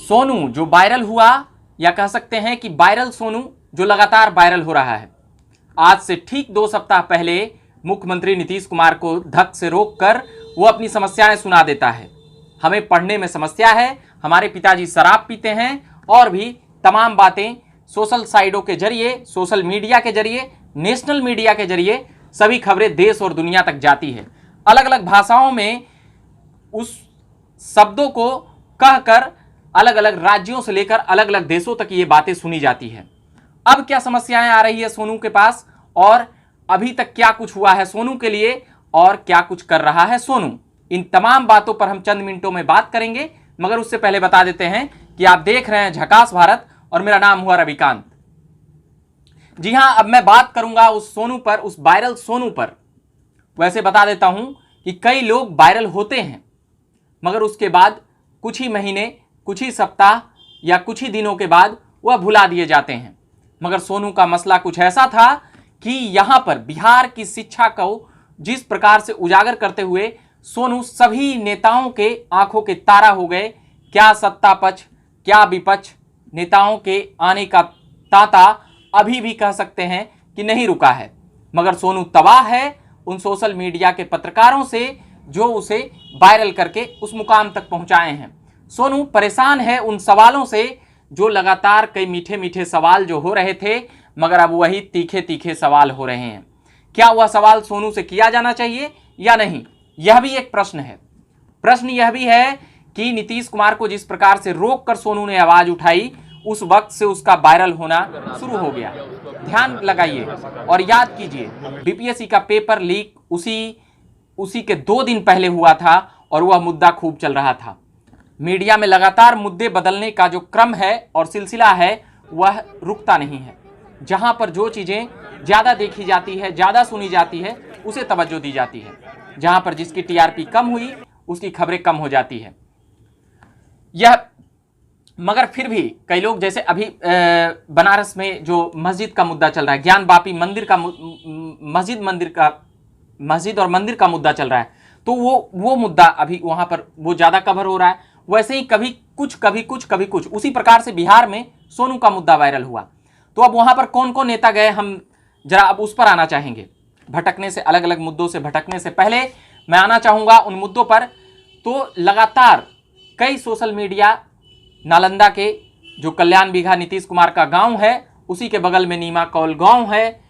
सोनू जो वायरल हुआ, या कह सकते हैं कि वायरल सोनू जो लगातार वायरल हो रहा है, आज से ठीक 2 सप्ताह पहले मुख्यमंत्री नीतीश कुमार को धक से रोककर वो अपनी समस्याएं सुना देता है। हमें पढ़ने में समस्या है, हमारे पिताजी शराब पीते हैं, और भी तमाम बातें सोशल साइटों के जरिए, सोशल मीडिया के जरिए, नेशनल मीडिया के जरिए सभी खबरें देश और दुनिया तक जाती है। अलग अलग भाषाओं में उस शब्दों को कहकर अलग अलग राज्यों से लेकर अलग अलग देशों तक ये बातें सुनी जाती है। अब क्या समस्याएं आ रही है सोनू के पास, और अभी तक क्या कुछ हुआ है सोनू के लिए, और क्या कुछ कर रहा है सोनू, इन तमाम बातों पर हम चंद मिनटों में बात करेंगे। मगर उससे पहले बता देते हैं कि आप देख रहे हैं झकास भारत और मेरा नाम हुआ रविकांत। जी हां, अब मैं बात करूंगा उस सोनू पर, उस वायरल सोनू पर। वैसे बता देता हूं कि कई लोग वायरल होते हैं मगर उसके बाद कुछ ही महीने, कुछ ही सप्ताह या कुछ ही दिनों के बाद वह भुला दिए जाते हैं। मगर सोनू का मसला कुछ ऐसा था कि यहां पर बिहार की शिक्षा को जिस प्रकार से उजागर करते हुए सोनू सभी नेताओं के आंखों के तारा हो गए। क्या सत्ता पक्ष, क्या विपक्ष, नेताओं के आने का तांता अभी भी कह सकते हैं कि नहीं रुका है। मगर सोनू तबाह है उन सोशल मीडिया के पत्रकारों से जो उसे वायरल करके उस मुकाम तक पहुंचाए हैं। सोनू परेशान है उन सवालों से जो लगातार कई मीठे मीठे सवाल जो हो रहे थे, मगर अब वही तीखे तीखे सवाल हो रहे हैं। क्या वह सवाल सोनू से किया जाना चाहिए या नहीं, यह भी एक प्रश्न है। प्रश्न यह भी है कि नीतीश कुमार को जिस प्रकार से रोककर सोनू ने आवाज उठाई, उस वक्त से उसका वायरल होना शुरू हो गया। ध्यान लगाइए और याद कीजिए, बीपीएससी का पेपर लीक उसी के 2 दिन पहले हुआ था और वह मुद्दा खूब चल रहा था। मीडिया में लगातार मुद्दे बदलने का जो क्रम है और सिलसिला है वह रुकता नहीं है। जहां पर जो चीजें ज्यादा देखी जाती है, ज्यादा सुनी जाती है, उसे तवज्जो दी जाती है। जहां पर जिसकी टीआरपी कम हुई उसकी खबरें कम हो जाती है। यह मगर फिर भी कई लोग, जैसे अभी बनारस में जो मस्जिद का मुद्दा चल रहा है, ज्ञान वापी मंदिर का मस्जिद और मंदिर का मुद्दा चल रहा है, तो वो मुद्दा अभी वहां पर वो ज्यादा कवर हो रहा है। वैसे ही कभी कुछ उसी प्रकार से बिहार में सोनू का मुद्दा वायरल हुआ। तो अब वहां पर कौन कौन नेता गए, हम जरा अब उस पर आना चाहेंगे। भटकने से, अलग अलग मुद्दों से भटकने से पहले मैं आना चाहूंगा उन मुद्दों पर। तो लगातार कई सोशल मीडिया, नालंदा के जो कल्याण बीघा नीतीश कुमार का गांव है, उसी के बगल में नीमा कौल गांव है,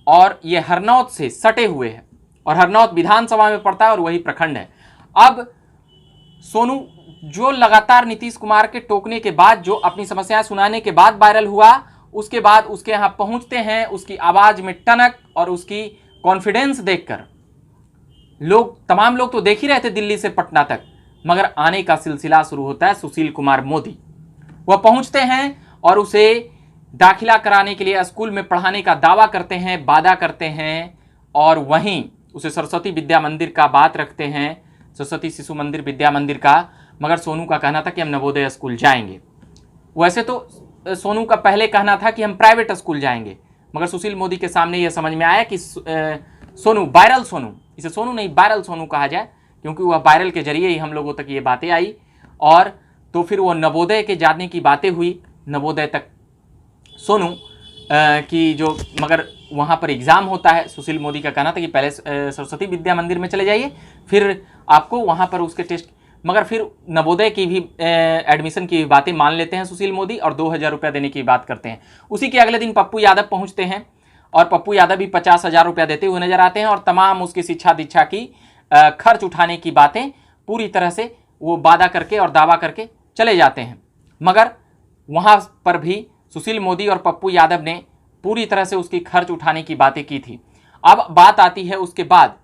और ये हरनौत से सटे हुए हैं, और हरनौत विधानसभा में पड़ता है और वही प्रखंड है। अब सोनू जो लगातार नीतीश कुमार के टोकने के बाद, जो अपनी समस्याएं सुनाने के बाद वायरल हुआ, उसके बाद उसके यहां पहुंचते हैं, उसकी आवाज में टनक और उसकी कॉन्फिडेंस देखकर तमाम लोग तो देख ही रहे थे दिल्ली से पटना तक। मगर आने का सिलसिला शुरू होता है सुशील कुमार मोदी। वह पहुंचते हैं और उसे दाखिला कराने के लिए स्कूल में पढ़ाने का दावा करते हैं, वादा करते हैं, और वहीं उसे सरस्वती विद्या मंदिर का बात रखते हैं, सरस्वती शिशु मंदिर विद्या मंदिर का। मगर सोनू का कहना था कि हम नवोदय स्कूल जाएंगे। वैसे तो सोनू का पहले कहना था कि हम प्राइवेट स्कूल जाएंगे, मगर सुशील मोदी के सामने यह समझ में आया कि सोनू, वायरल सोनू, इसे सोनू नहीं वायरल सोनू कहा जाए, क्योंकि वह वायरल के जरिए ही हम लोगों तक ये बातें आई। और तो फिर वो नवोदय के जाने की बातें हुई, नवोदय तक सोनू की जो, मगर वहाँ पर एग्ज़ाम होता है। सुशील मोदी का कहना था कि पहले सरस्वती विद्या मंदिर में चले जाइए, फिर आपको वहाँ पर उसके टेस्ट, मगर फिर नवोदय की भी एडमिशन की बातें मान लेते हैं सुशील मोदी और 2000 रुपया देने की बात करते हैं। उसी के अगले दिन पप्पू यादव पहुँचते हैं और पप्पू यादव भी 50,000 रुपया देते हुए नजर आते हैं, और तमाम उसकी शिक्षा दीक्षा की खर्च उठाने की बातें पूरी तरह से वो वादा करके और दावा करके चले जाते हैं। मगर वहाँ पर भी सुशील मोदी और पप्पू यादव ने पूरी तरह से उसकी खर्च उठाने की बातें की थी। अब बात आती है उसके बाद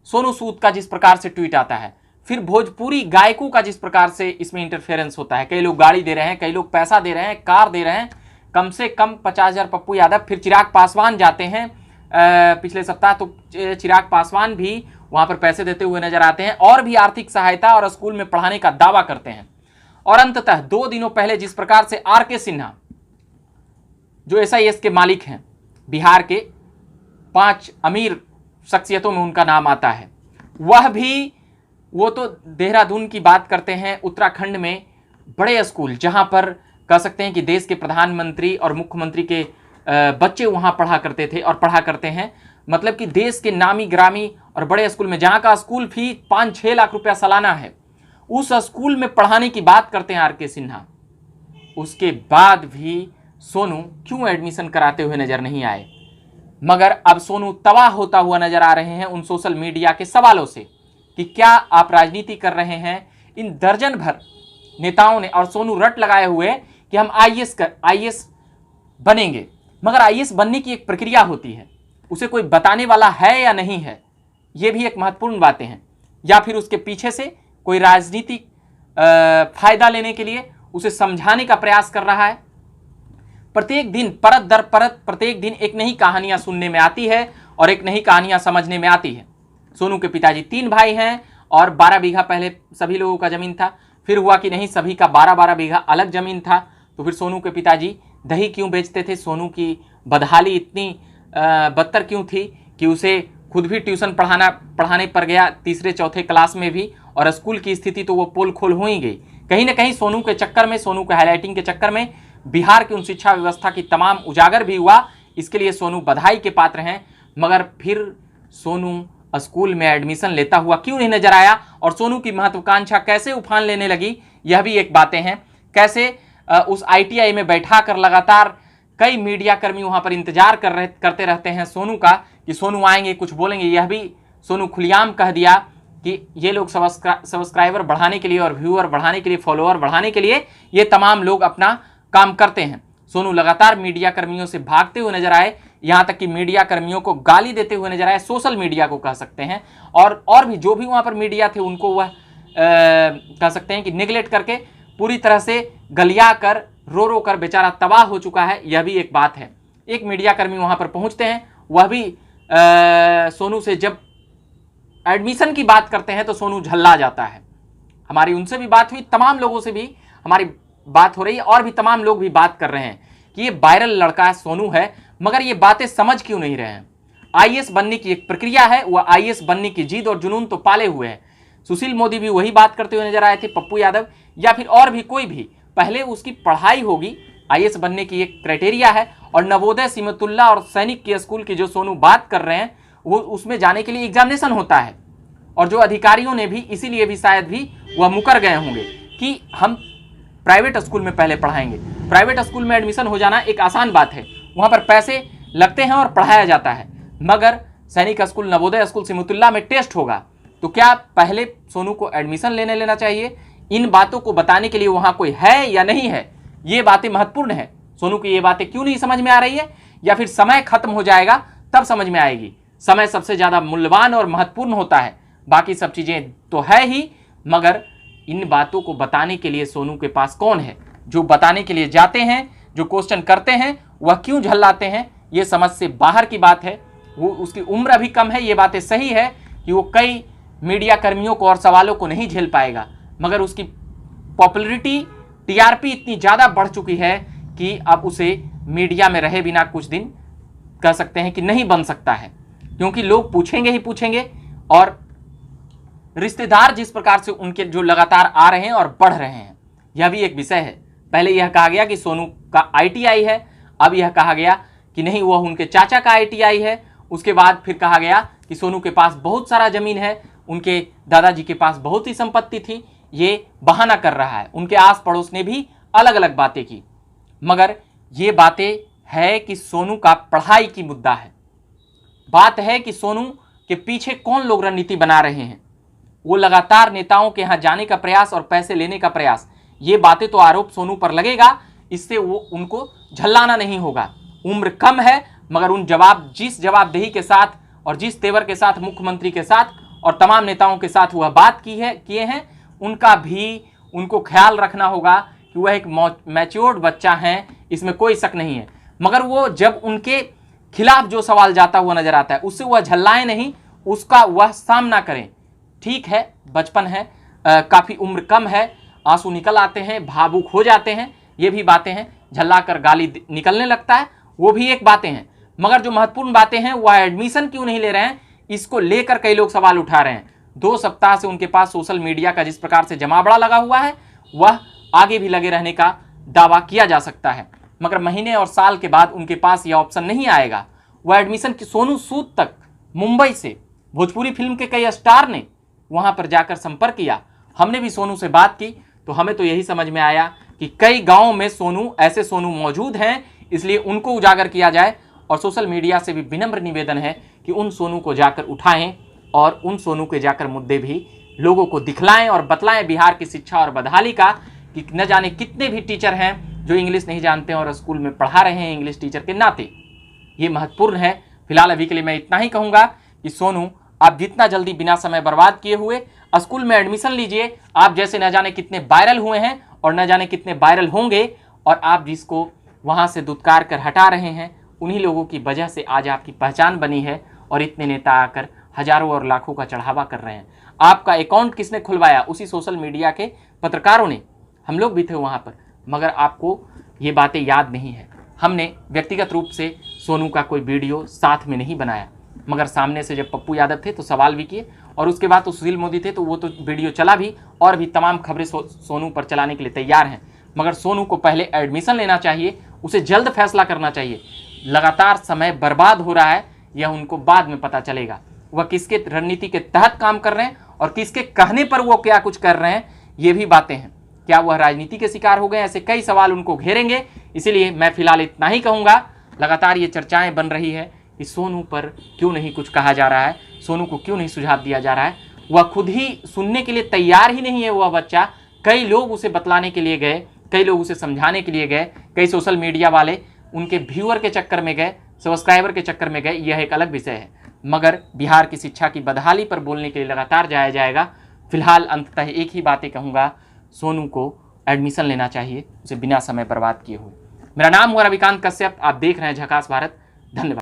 सोनू सूद का जिस प्रकार से ट्वीट आता है, फिर भोजपुरी गायकों का जिस प्रकार से इसमें इंटरफेरेंस होता है। कई लोग गाड़ी दे रहे हैं, कई लोग पैसा दे रहे हैं, कार दे रहे हैं, कम से कम 50,000 पप्पू यादव। फिर चिराग पासवान जाते हैं पिछले सप्ताह, तो चिराग पासवान भी वहाँ पर पैसे देते हुए नजर आते हैं, और भी आर्थिक सहायता और स्कूल में पढ़ाने का दावा करते हैं। और अंततः 2 दिनों पहले जिस प्रकार से आर.के. सिन्हा, जो एसआईएस के मालिक हैं, बिहार के 5 अमीर शख्सियतों में उनका नाम आता है, वो तो देहरादून की बात करते हैं, उत्तराखंड में बड़े स्कूल जहां पर कह सकते हैं कि देश के प्रधानमंत्री और मुख्यमंत्री के बच्चे वहां पढ़ा करते थे और पढ़ा करते हैं, मतलब कि देश के नामी ग्रामी और बड़े स्कूल में, जहां का स्कूल फी 5-6 लाख रुपया सालाना है, उस स्कूल में पढ़ाने की बात करते हैं आर.के. सिन्हा। उसके बाद भी सोनू क्यों एडमिशन कराते हुए नजर नहीं आए? मगर अब सोनू तबाह होता हुआ नजर आ रहे हैं उन सोशल मीडिया के सवालों से कि क्या आप राजनीति कर रहे हैं। इन दर्जन भर नेताओं ने और सोनू रट लगाए हुए कि हम आईएएस बनेंगे, मगर आईएएस बनने की एक प्रक्रिया होती है, उसे कोई बताने वाला है या नहीं है, ये भी एक महत्वपूर्ण बातें हैं। या फिर उसके पीछे से कोई राजनीतिक फायदा लेने के लिए उसे समझाने का प्रयास कर रहा है। प्रत्येक दिन परत दर परत प्रत्येक दिन एक नई कहानियां सुनने में आती है और एक नई कहानियां समझने में आती है। सोनू के पिताजी 3 भाई हैं और 12 बीघा पहले सभी लोगों का जमीन था, फिर हुआ कि नहीं सभी का 12-12 बीघा अलग जमीन था। तो फिर सोनू के पिताजी दही क्यों बेचते थे? सोनू की बदहाली इतनी बदतर क्यों थी कि उसे खुद भी ट्यूशन पढ़ाने पर गया 3-4 क्लास में भी, और स्कूल की स्थिति तो वो पोल खोल हो ही गई। कहीं ना कहीं सोनू के चक्कर में, सोनू के हाईलाइटिंग के चक्कर में बिहार की उन शिक्षा व्यवस्था की तमाम उजागर भी हुआ। इसके लिए सोनू बधाई के पात्र हैं। मगर फिर सोनू स्कूल में एडमिशन लेता हुआ क्यों नहीं नजर आया, और सोनू की महत्वाकांक्षा कैसे उफान लेने लगी, यह भी एक बातें हैं। कैसे उस आईटीआई में बैठा कर लगातार कई मीडिया कर्मी वहां पर इंतजार करते रहते हैं सोनू का कि सोनू आएंगे कुछ बोलेंगे। यह भी सोनू खुलेआम कह दिया कि ये लोग सब्सक्राइबर बढ़ाने के लिए और व्यूअर बढ़ाने के लिए, फॉलोअर बढ़ाने के लिए ये तमाम लोग अपना काम करते हैं। सोनू लगातार मीडिया कर्मियों से भागते हुए नजर आए, यहां तक कि मीडिया कर्मियों को गाली देते हुए नजर आए, सोशल मीडिया को कह सकते हैं, और भी जो भी वहां पर मीडिया थे उनको वह कह सकते हैं कि निगलेक्ट करके पूरी तरह से गलिया कर रो कर बेचारा तबाह हो चुका है। यह भी एक बात है। एक मीडिया कर्मी वहां पर पहुंचते हैं, वह भी सोनू से जब एडमिशन की बात करते हैं तो सोनू झल्ला जाता है। हमारी उनसे भी बात हुई, तमाम लोगों से भी हमारी बात हो रही है, और भी तमाम लोग भी बात कर रहे हैं कि ये वायरल लड़का सोनू है, मगर ये बातें समझ क्यों नहीं रहे हैं। आईएएस बनने की एक प्रक्रिया है, वह आईएएस बनने की जिद और जुनून तो पाले हुए है। सुशील मोदी भी वही बात करते हुए नजर आए थे, पप्पू यादव या फिर और भी कोई भी। पहले उसकी पढ़ाई होगी, आईएएस बनने की एक क्राइटेरिया है, और नवोदय, सीमतुल्ला और सैनिक के स्कूल की जो सोनू बात कर रहे हैं वो उसमें जाने के लिए एग्जामिनेशन होता है। और जो अधिकारियों ने भी इसीलिए भी शायद भी वह मुकर गए होंगे कि हम प्राइवेट स्कूल में पहले पढ़ाएंगे। प्राइवेट स्कूल में एडमिशन हो जाना एक आसान बात है, वहाँ पर पैसे लगते हैं और पढ़ाया जाता है। मगर सैनिक स्कूल, नवोदय स्कूल, सिमुतुल्ला में टेस्ट होगा, तो क्या पहले सोनू को एडमिशन लेना चाहिए? इन बातों को बताने के लिए वहाँ कोई है या नहीं है, ये बातें महत्वपूर्ण है। सोनू की ये बातें क्यों नहीं समझ में आ रही है, या फिर समय खत्म हो जाएगा तब समझ में आएगी? समय सबसे ज़्यादा मूल्यवान और महत्वपूर्ण होता है, बाकी सब चीज़ें तो है ही, मगर इन बातों को बताने के लिए सोनू के पास कौन है? जो बताने के लिए जाते हैं, जो क्वेश्चन करते हैं, वह क्यों झल्लाते हैं, ये समझ से बाहर की बात है। वो उसकी उम्र अभी कम है, ये बातें सही है कि वो कई मीडिया कर्मियों को और सवालों को नहीं झेल पाएगा, मगर उसकी पॉपुलैरिटी, टीआरपी इतनी ज़्यादा बढ़ चुकी है कि अब उसे मीडिया में रहे बिना कुछ दिन कह सकते हैं कि नहीं बन सकता है, क्योंकि लोग पूछेंगे ही पूछेंगे। और रिश्तेदार जिस प्रकार से उनके जो लगातार आ रहे हैं और बढ़ रहे हैं, यह भी एक विषय है। पहले यह कहा गया कि सोनू का आईटीआई है, अब यह कहा गया कि नहीं वह उनके चाचा का आईटीआई है। उसके बाद फिर कहा गया कि सोनू के पास बहुत सारा जमीन है, उनके दादाजी के पास बहुत ही संपत्ति थी। ये बहाना कर रहा है। उनके आस पड़ोस ने भी अलग अलग बातें की, मगर ये बातें है कि सोनू का पढ़ाई की मुद्दा है। बात है कि सोनू के पीछे कौन लोग रणनीति बना रहे हैं। वो लगातार नेताओं के यहाँ जाने का प्रयास और पैसे लेने का प्रयास, ये बातें तो आरोप सोनू पर लगेगा, इससे वो उनको झल्लाना नहीं होगा। उम्र कम है, मगर जिस जवाबदेही के साथ और जिस तेवर के साथ मुख्यमंत्री के साथ और तमाम नेताओं के साथ वह बात किए हैं, उनका भी उनको ख्याल रखना होगा कि वह एक मैच्योर्ड बच्चा है, इसमें कोई शक नहीं है। मगर वो जब उनके खिलाफ जो सवाल जाता हुआ नजर आता है, उससे वह झल्लाए नहीं, उसका वह सामना करें। ठीक है, बचपन है, काफ़ी उम्र कम है, आंसू निकल आते हैं, भावुक हो जाते हैं, ये भी बातें हैं। झल्ला कर गाली निकलने लगता है, वो भी एक बातें हैं। मगर जो महत्वपूर्ण बातें हैं, वह एडमिशन क्यों नहीं ले रहे हैं, इसको लेकर कई लोग सवाल उठा रहे हैं। 2 सप्ताह से उनके पास सोशल मीडिया का जिस प्रकार से जमावड़ा लगा हुआ है, वह आगे भी लगे रहने का दावा किया जा सकता है, मगर महीने और साल के बाद उनके पास यह ऑप्शन नहीं आएगा। वह एडमिशन की सोनू सूद तक मुंबई से भोजपुरी फिल्म के कई स्टार ने वहां पर जाकर संपर्क किया। हमने भी सोनू से बात की तो हमें तो यही समझ में आया कि कई गांवों में ऐसे सोनू मौजूद हैं, इसलिए उनको उजागर किया जाए। और सोशल मीडिया से भी विनम्र निवेदन है कि उन सोनू को जाकर उठाएं और उन सोनू के जाकर मुद्दे भी लोगों को दिखलाएं और बतलाएं बिहार की शिक्षा और बदहाली का, कि न जाने कितने भी टीचर हैं जो इंग्लिश नहीं जानते और स्कूल में पढ़ा रहे हैं इंग्लिश टीचर के नाते। ये महत्वपूर्ण है। फिलहाल अभी के लिए मैं इतना ही कहूँगा कि सोनू, आप जितना जल्दी बिना समय बर्बाद किए हुए स्कूल में एडमिशन लीजिए। आप जैसे न जाने कितने वायरल हुए हैं और न जाने कितने वायरल होंगे, और आप जिसको वहाँ से दुत्कार कर हटा रहे हैं उन्हीं लोगों की वजह से आज आपकी पहचान बनी है और इतने नेता आकर हजारों और लाखों का चढ़ावा कर रहे हैं। आपका अकाउंट किसने खुलवाया? उसी सोशल मीडिया के पत्रकारों ने। हम लोग भी थे वहाँ पर, मगर आपको ये बातें याद नहीं है। हमने व्यक्तिगत रूप से सोनू का कोई वीडियो साथ में नहीं बनाया, मगर सामने से जब पप्पू यादव थे तो सवाल भी किए, और उसके बाद तो सुशील मोदी थे तो वो तो वीडियो चला भी, और भी तमाम खबरें सोनू पर चलाने के लिए तैयार हैं। मगर सोनू को पहले एडमिशन लेना चाहिए, उसे जल्द फैसला करना चाहिए। लगातार समय बर्बाद हो रहा है, यह उनको बाद में पता चलेगा। वह किसके रणनीति के तहत काम कर रहे हैं और किसके कहने पर वो क्या कुछ कर रहे हैं, ये भी बातें हैं। क्या वह राजनीति के शिकार हो गए? ऐसे कई सवाल उनको घेरेंगे। इसीलिए मैं फिलहाल इतना ही कहूँगा। लगातार ये चर्चाएं बन रही है कि सोनू पर क्यों नहीं कुछ कहा जा रहा है, सोनू को क्यों नहीं सुझाव दिया जा रहा है। वह खुद ही सुनने के लिए तैयार ही नहीं है। वह बच्चा, कई लोग उसे बतलाने के लिए गए, कई लोग उसे समझाने के लिए गए, कई सोशल मीडिया वाले उनके व्यूअर के चक्कर में गए, सब्सक्राइबर के चक्कर में गए, यह एक अलग विषय है। मगर बिहार की शिक्षा की बदहाली पर बोलने के लिए लगातार जाया जाएगा। फिलहाल अंततः एक ही बातें कहूँगा, सोनू को एडमिशन लेना चाहिए, उसे बिना समय बर्बाद किए हुए। मेरा नाम हुआ रविकांत कश्यप, आप देख रहे हैं झकास भारत। धन्यवाद।